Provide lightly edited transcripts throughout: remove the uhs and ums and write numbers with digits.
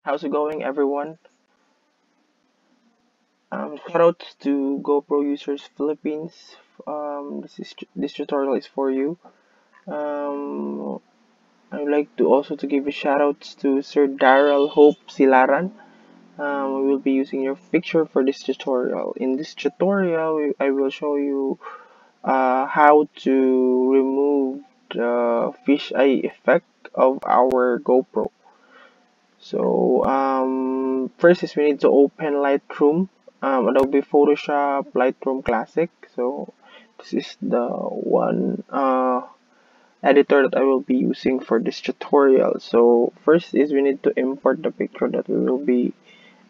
How's it going, everyone? Shoutouts to GoPro users Philippines. This tutorial is for you. Um, I'd like to also to give a shoutouts to Sir Daryl Hope Silaran. We will be using your picture for this tutorial. In this tutorial, I will show you how to remove the fisheye effect of our GoPro. So first is we need to open Lightroom, Adobe Photoshop, Lightroom Classic. So this is the one editor that I will be using for this tutorial. So first is we need to import the picture that we will be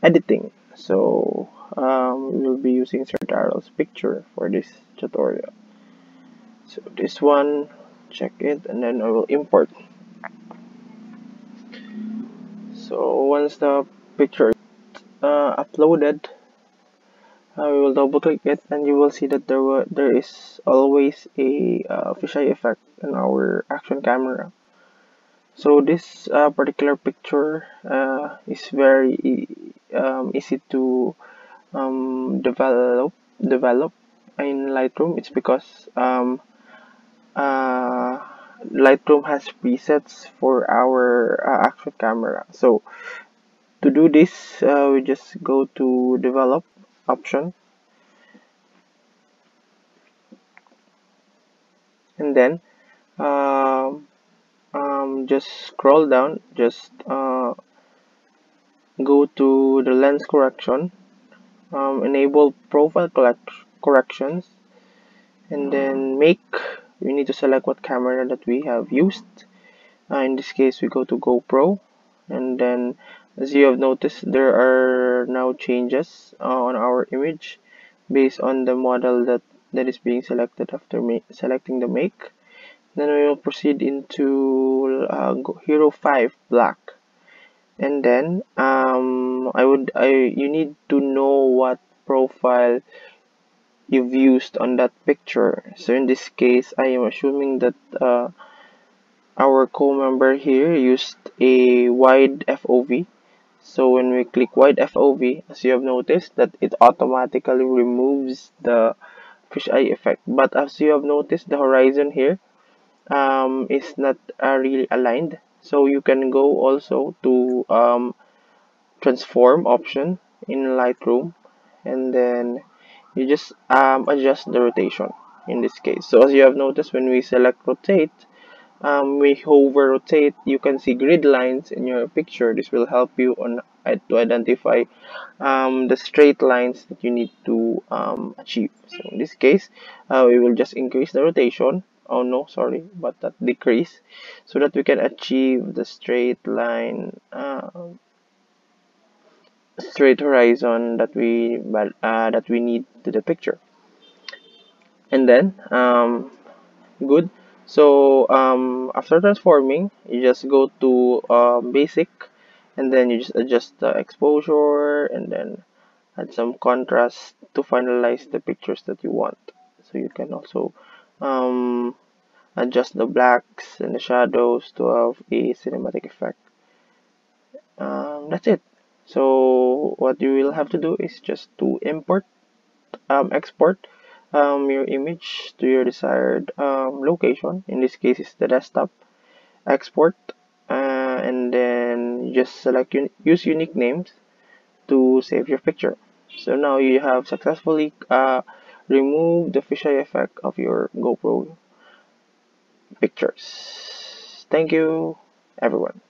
editing. So we will be using Sir Darrell's picture for this tutorial. So this one, check it, and then I will import. So once the picture is uploaded, we will double click it and you will see that there is always a fisheye effect in our action camera. So this particular picture is very easy to develop in Lightroom. It's because uh, Lightroom has presets for our action camera. So to do this, we just go to develop option, and then um, just scroll down, just go to the lens correction, enable profile corrections, and then make. We need to select what camera that we have used. In this case, we go to GoPro, and then as you have noticed, there are now changes on our image based on the model that is being selected after selecting the make. Then we will proceed into Hero 5 Black, and then I you need to know what profile you've used on that picture. So in this case, I am assuming that our co-member here used a wide FOV. So when we click wide FOV, as you have noticed, that it automatically removes the fisheye effect. But as you have noticed, the horizon here is not really aligned. So you can go also to transform option in Lightroom, and then you just adjust the rotation in this case. So as you have noticed, when we select rotate, we hover rotate, you can see grid lines in your picture. This will help you on to identify the straight lines that you need to achieve. So in this case, we will just increase the rotation. Oh no, sorry, but that decrease, so that we can achieve the straight line, straight horizon that we need to the picture. And then good. So after transforming, you just go to basic, and then you just adjust the exposure, and then add some contrast to finalize the pictures that you want. So you can also um, adjust the blacks and the shadows to have a cinematic effect. That's it. So what you will have to do is just to export your image to your desired location. In this case, it's the desktop. Export, and then just select use unique names to save your picture. So now you have successfully removed the fisheye effect of your GoPro pictures. Thank you, everyone.